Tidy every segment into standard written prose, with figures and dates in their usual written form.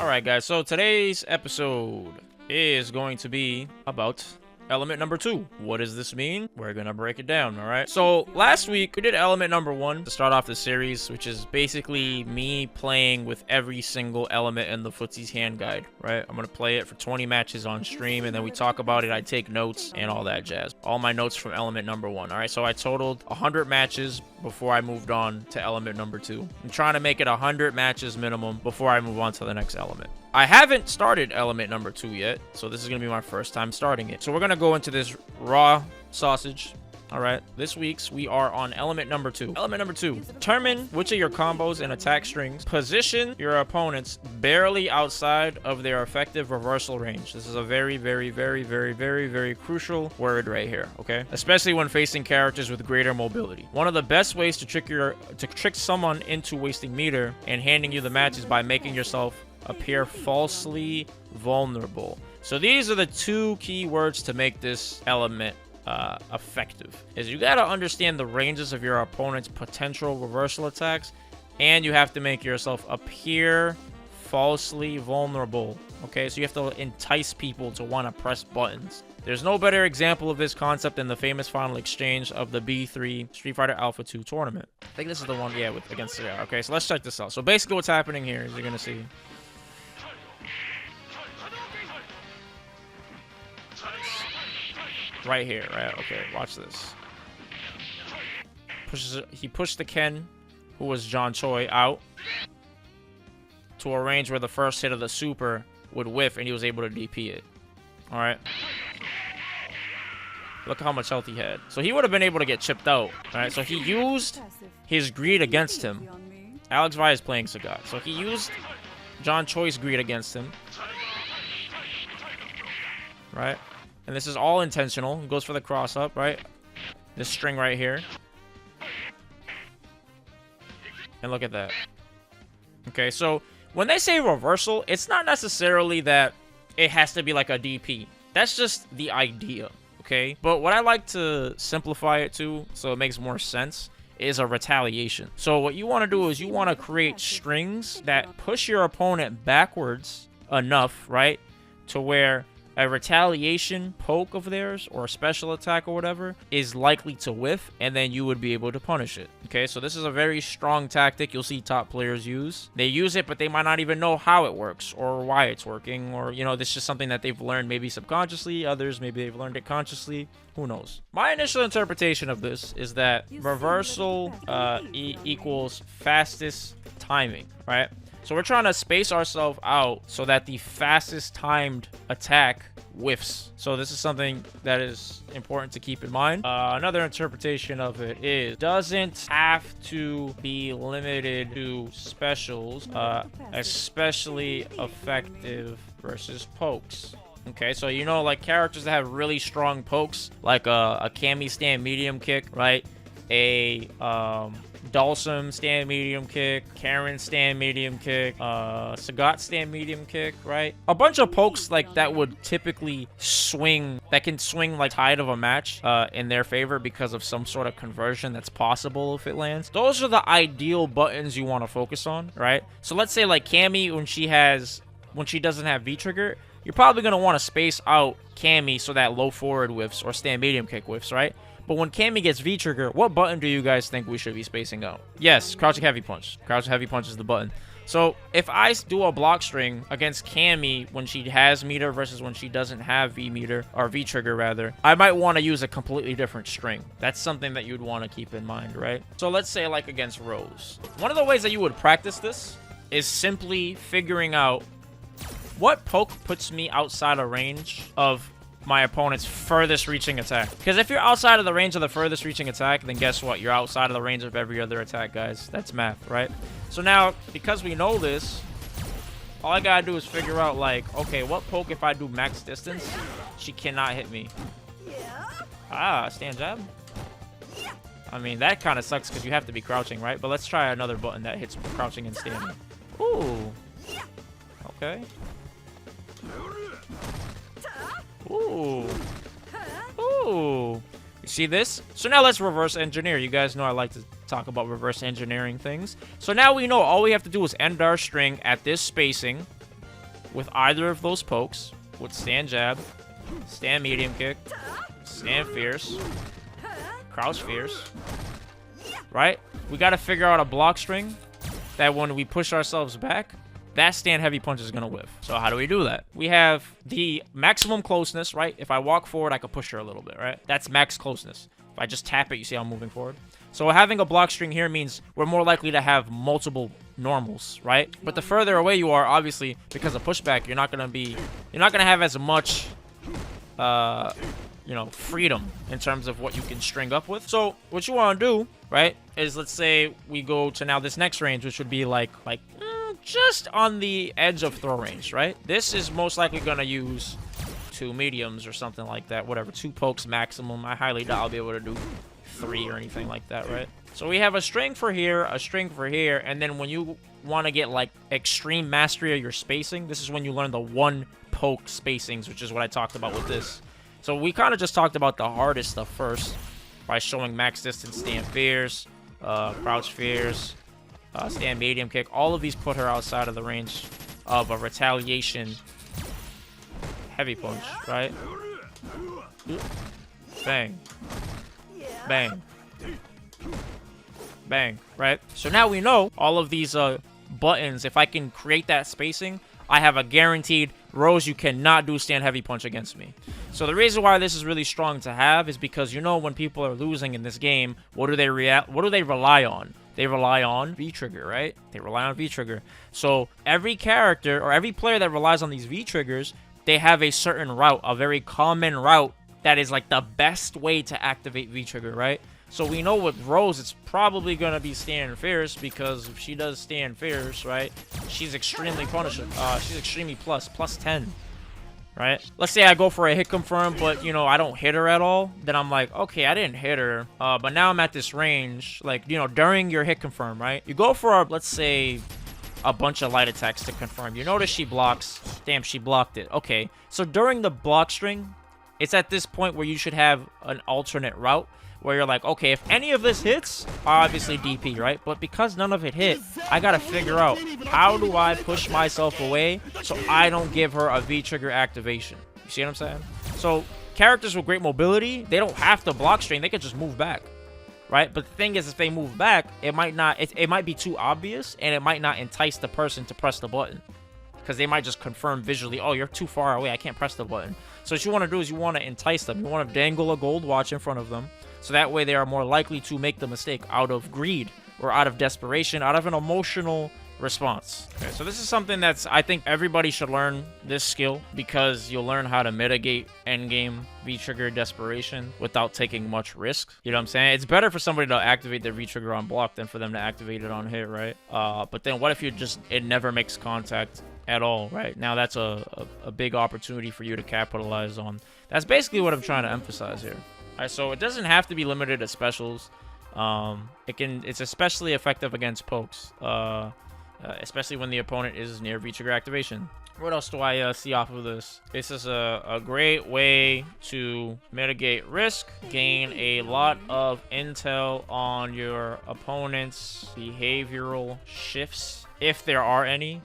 Alright guys, so today's episode is going to be about element number 2. What does this mean? We're gonna break it down, alright? So last week we did element number 1 to start off the series, which is basically me playing with every single element in the Footsie's hand guide, right? I'm gonna play it for 20 matches on stream, and then we talk about it. I take notes and all that jazz. All my notes from element number 1, alright? So I totaled 100 matches before I moved on to element number 2. I'm trying to make it 100 matches minimum before I move on to the next element. I haven't started element number 2 yet, so this is going to be my first time starting it. So we're going to go into this raw sausage. All right, this week's we are on element number 2. Element number 2, determine which of your combos and attack strings position your opponents barely outside of their effective reversal range. This is a very crucial word right here, okay? Especially when facing characters with greater mobility. One of the best ways to trick someone into wasting meter and handing you the match is by making yourself appear falsely vulnerable. So these are the 2 key words to make this element effective. Is you got to understand the ranges of your opponent's potential reversal attacks, and you have to make yourself appear falsely vulnerable. Okay, so you have to entice people to want to press buttons. There's no better example of this concept than the famous final exchange of the B3 Street Fighter Alpha 2 tournament. I think this is the one, yeah, against CR. Okay, so let's check this out. So basically what's happening here is you're gonna see right here, right? Okay, watch this. He pushed the Ken, who was John Choi, out to a range where the first hit of the super would whiff, and he was able to DP it. All right. Look how much health he had. So he would have been able to get chipped out. All right. So he used his greed against him. Alex Vi is playing Sagat. So he used John Choi's greed against him. Right. And this is all intentional. He goes for the cross up, right? This string right here. And look at that. Okay, so when they say reversal, it's not necessarily that it has to be like a DP. That's just the idea, okay? But what I like to simplify it to, so it makes more sense, is a retaliation. So what you want to do is you want to create strings that push your opponent backwards enough, right? To where a retaliation poke of theirs or a special attack or whatever is likely to whiff, and then you would be able to punish it. Okay, so this is a very strong tactic you'll see top players use. They use it, but they might not even know how it works or why it's working, or, you know, this is just something that they've learned maybe subconsciously. Others, maybe they've learned it consciously. Who knows? My initial interpretation of this is that reversal equals fastest timing, right? So we're trying to space ourselves out so that the fastest timed attack whiffs. So this is something that is important to keep in mind. Another interpretation of it is doesn't have to be limited to specials, especially effective versus pokes. Okay, so you know, like characters that have really strong pokes, like a Cammy stand medium kick, right? A Dalsum stand medium kick, Karen stand medium kick, Sagat stand medium kick, right? A bunch of pokes like that would typically swing, that can swing like tide of a match in their favor because of some sort of conversion that's possible if it lands. Those are the ideal buttons you want to focus on, right? So let's say like Cammy, when she doesn't have V-trigger, you're probably going to want to space out Cammy so that low forward whiffs or stand medium kick whiffs, right? But when Cammy gets V-trigger, what button do you guys think we should be spacing out? Yes, crouching heavy punch. Crouching heavy punch is the button. So if I do a block string against Cammy when she has meter versus when she doesn't have V-meter, or V-trigger rather, I might want to use a completely different string. That's something that you'd want to keep in mind, right? So let's say like against Rose. One of the ways that you would practice this is simply figuring out what poke puts me outside of range of my opponent's furthest reaching attack. Because if you're outside of the range of the furthest reaching attack, then guess what? You're outside of the range of every other attack, guys. That's math, right? So now, because we know this, all I gotta do is figure out, like, okay, what poke, if I do max distance, she cannot hit me. Ah, stand jab? I mean, that kind of sucks because you have to be crouching, right? But let's try another button that hits crouching and standing. Ooh. Okay. Ooh. Ooh. You see this? So now let's reverse engineer. You guys know I like to talk about reverse engineering things. So now we know all we have to do is end our string at this spacing, with either of those pokes, with stand jab, stand medium kick, stand fierce, crouch fierce, right? We got to figure out a block string that when we push ourselves back, that stand heavy punch is going to whiff. So how do we do that? We have the maximum closeness, right? If I walk forward, I could push her a little bit, right? That's max closeness. If I just tap it, you see how I'm moving forward? So having a block string here means we're more likely to have multiple normals, right? But the further away you are, obviously, because of pushback, you're not going to have as much, you know, freedom in terms of what you can string up with. So what you want to do, right, is let's say we go to now this next range, which would be like just on the edge of throw range, right? This is most likely going to use 2 mediums or something like that, whatever, 2 pokes maximum. I highly doubt I'll be able to do 3 or anything like that, right? So we have a string for here, a string for here, and then when you want to get like extreme mastery of your spacing, this is when you learn the 1 poke spacings, which is what I talked about with this. So we kind of just talked about the hardest stuff first by showing max distance stand fierce, crouch fierce, stand medium kick. All of these put her outside of the range of a retaliation heavy punch, right? Bang. Bang. Bang, right? So now we know all of these buttons, if I can create that spacing, I have a guaranteed, Rose, you cannot do stand heavy punch against me. So the reason why this is really strong to have is because, you know, when people are losing in this game, what do they rely on? They rely on V-trigger, right? They rely on V-trigger. So every character or every player that relies on these V-triggers, they have a certain route, a very common route that is like the best way to activate V-trigger, right? So we know with Rose, it's probably going to be stand fierce, because if she does stand fierce, right, she's extremely punishing. She's extremely plus 10, right? Let's say I go for a hit confirm, but, you know, I don't hit her at all. Then I'm like, okay, I didn't hit her, but now I'm at this range. Like, you know, during your hit confirm, right, you go for, let's say, a bunch of light attacks to confirm. You notice she blocks. Damn, she blocked it. Okay, so during the block string, it's at this point where you should have an alternate route, where you're like, okay, if any of this hits, obviously DP, right? But because none of it hit, I gotta figure out, how do I push myself away so I don't give her a V-trigger activation? You see what I'm saying? So characters with great mobility, they don't have to block string, they can just move back, right? But the thing is, if they move back, it might be too obvious, and it might not entice the person to press the button, because they might just confirm visually, oh, you're too far away, I can't press the button. So what you want to do is you want to entice them. You want to dangle a gold watch in front of them, so that way they are more likely to make the mistake out of greed or out of desperation, out of an emotional response. Okay, so this is something that's, I think everybody should learn this skill, because you'll learn how to mitigate endgame V-trigger desperation without taking much risk. You know what I'm saying? It's better for somebody to activate their V-trigger on block than for them to activate it on hit, right? But then what if it never makes contact at all, right? Now that's a big opportunity for you to capitalize on. That's basically what I'm trying to emphasize here. Alright, so it doesn't have to be limited to specials. It's especially effective against pokes, especially when the opponent is near V-trigger activation. What else do I see off of this? This is a great way to mitigate risk, gain a lot of intel on your opponent's behavioral shifts, if there are any,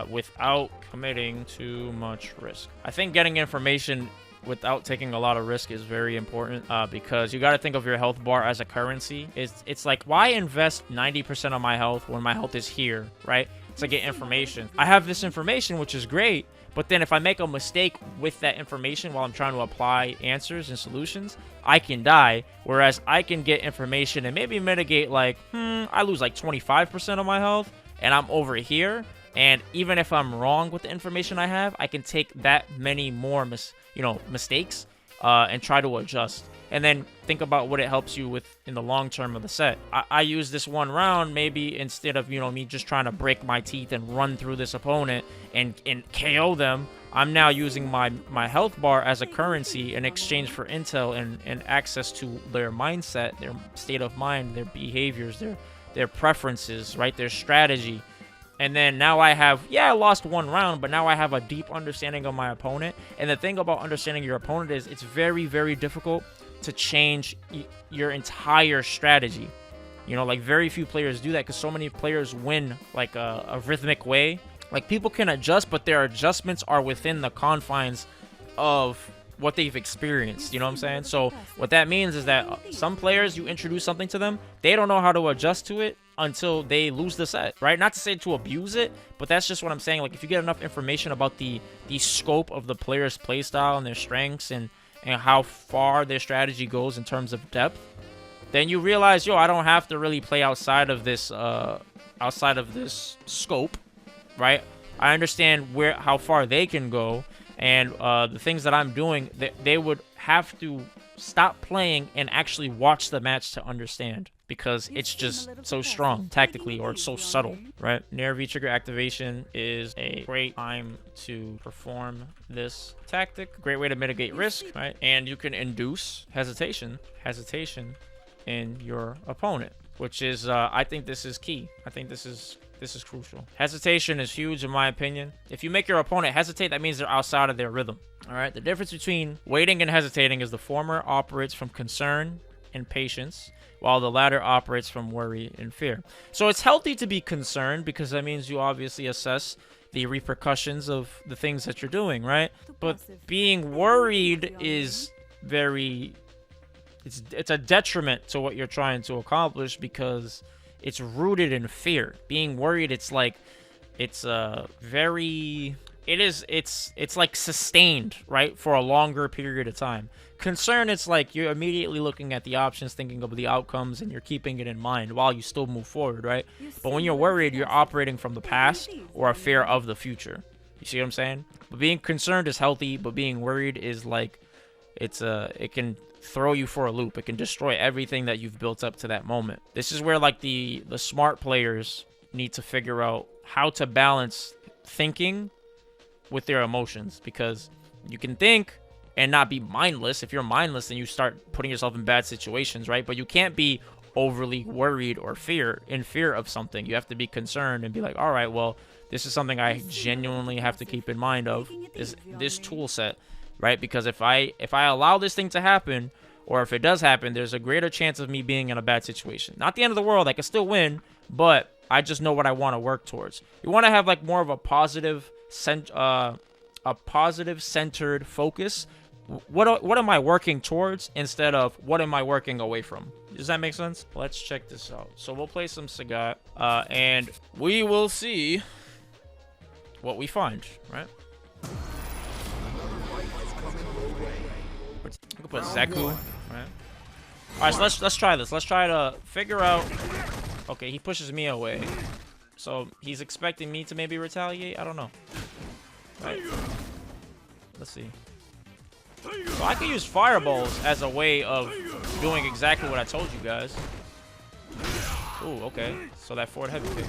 without committing too much risk. I think getting information without taking a lot of risk is very important, because you got to think of your health bar as a currency. It's like, why invest 90% of my health when my health is here, right? To get information. I have this information, which is great, but then if I make a mistake with that information while I'm trying to apply answers and solutions, I can die. Whereas I can get information and maybe mitigate, like, I lose like 25% of my health, and I'm over here. And even if I'm wrong with the information I have, I can take that many more mistakes and try to adjust. And then think about what it helps you with in the long term of the set. I use this one round, maybe instead of, me just trying to break my teeth and run through this opponent and KO them, I'm now using my health bar as a currency in exchange for intel and access to their mindset, their state of mind, their behaviors, their preferences, right? Their strategy. And then now I have, I lost one round, but now I have a deep understanding of my opponent. And the thing about understanding your opponent is it's very, very difficult to change your entire strategy. Like very few players do that, because so many players win like a rhythmic way. Like, people can adjust, but their adjustments are within the confines of what they've experienced, you know what I'm saying? So what that means is that some players, you introduce something to them, they don't know how to adjust to it until they lose the set, right? Not to say to abuse it, but that's just what I'm saying. Like, if you get enough information about the scope of the player's playstyle and their strengths and how far their strategy goes in terms of depth, then you realize, yo, I don't have to really play outside of this scope, right? I understand how far they can go. And the things that I'm doing, they would have to stop playing and actually watch the match to understand, because it's just so strong tactically, or it's so subtle, right? Near V-trigger activation is a great time to perform this tactic. Great way to mitigate risk, right? And you can induce hesitation in your opponent, which is, I think this is key. I think this is crucial. Hesitation is huge in my opinion. If you make your opponent hesitate, that means they're outside of their rhythm. All right. The difference between waiting and hesitating is the former operates from concern and patience, while the latter operates from worry and fear. So it's healthy to be concerned, because that means you obviously assess the repercussions of the things that you're doing, right? But being worried is it's a detriment to what you're trying to accomplish, because it's rooted in fear. Being worried, it's like sustained, right, for a longer period of time. Concern, it's like you're immediately looking at the options, thinking of the outcomes, and you're keeping it in mind while you still move forward, right? But when you're worried, you're operating from the past or a fear of the future. You see what I'm saying? But being concerned is healthy, but being worried is like, it can throw you for a loop. It can destroy everything that you've built up to that moment. This is where, like, the smart players need to figure out how to balance thinking with their emotions, because you can think and not be mindless. If you're mindless, then you start putting yourself in bad situations, right? But you can't be overly worried or in fear of something. You have to be concerned and be like, all right, well, this is something I genuinely have to keep in mind of, this tool set, right? Because if I allow this thing to happen, or if it does happen, there's a greater chance of me being in a bad situation. Not the end of the world. I can still win, but I just know what I want to work towards. You want to have, like, more of a positive centered focus. What am I working towards instead of what am I working away from? Does that make sense? Let's check this out. So we'll play some Sagat, and we will see what we find, right? We can put Zeku, right? Alright, so let's try this. Let's try to figure out. Okay, he pushes me away. So he's expecting me to maybe retaliate? I don't know. Right. Let's see. So I can use fireballs as a way of doing exactly what I told you guys. Ooh, okay. So that forward heavy kick.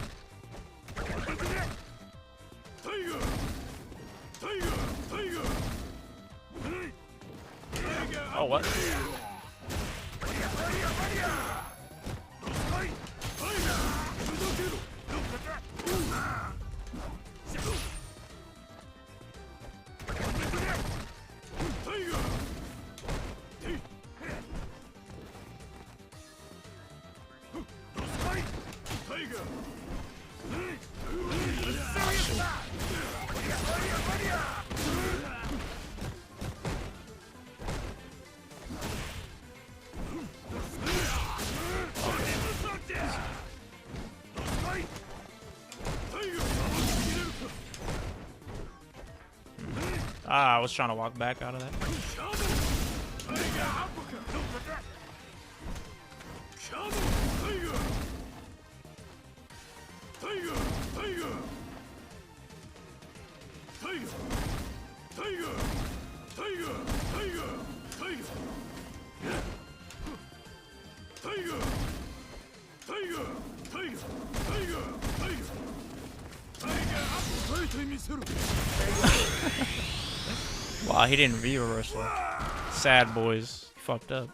Oh, what? I was trying to walk back out of that. Wow, he didn't re-reversal. Sad boys. Fucked up.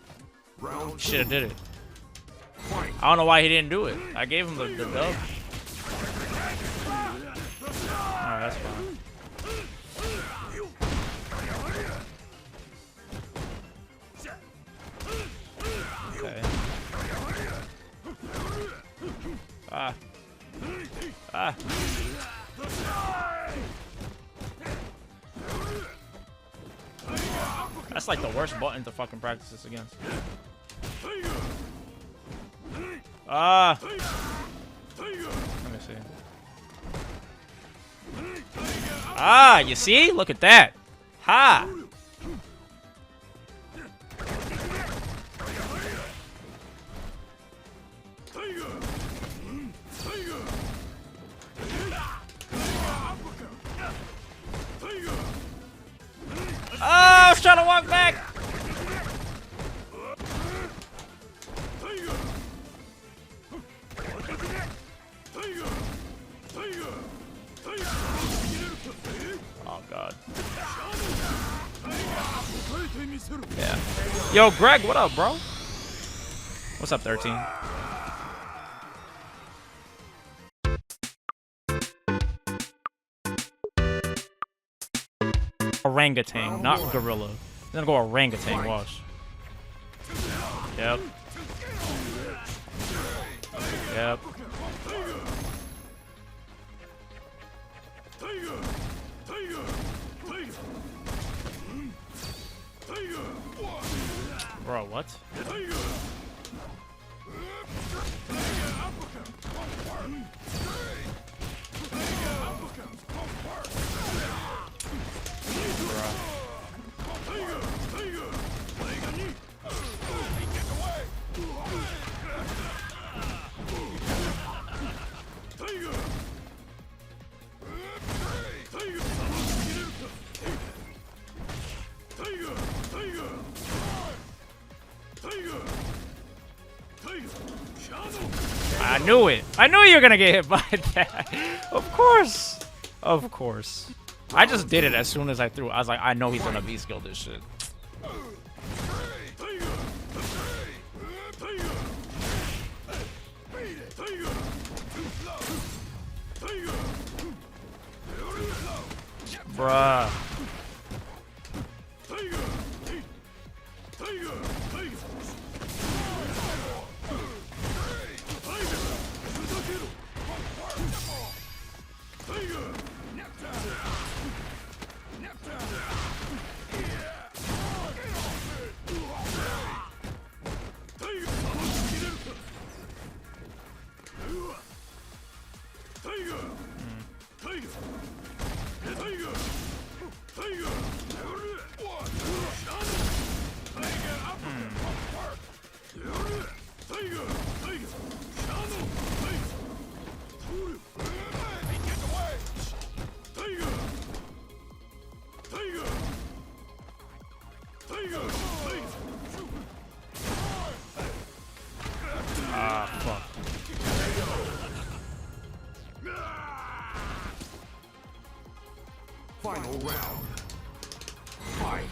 Should have did it. I don't know why he didn't do it. I gave him the dub. Alright, that's fine. Okay. Ah. That's like the worst button to fucking practice this against. Ah. Let me see. Ah, you see? Look at that. Ha. Oh, I was trying to walk back. Oh, God. Yeah. Yo, Greg, what up, bro? What's up, 13? Orangutan, not gorilla. I'm gonna go orangutan, watch. Yep. Yep. Bro, what? I knew it. I knew you were gonna get hit by that. Of course. Of course. I just did it as soon as I threw it. I was like, I know he's gonna V-skill this shit. Bruh. Ah, fuck. Final round. Fight.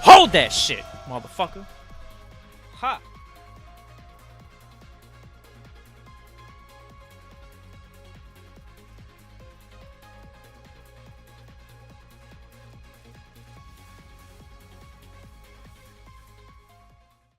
Hold that shit, motherfucker. Ha.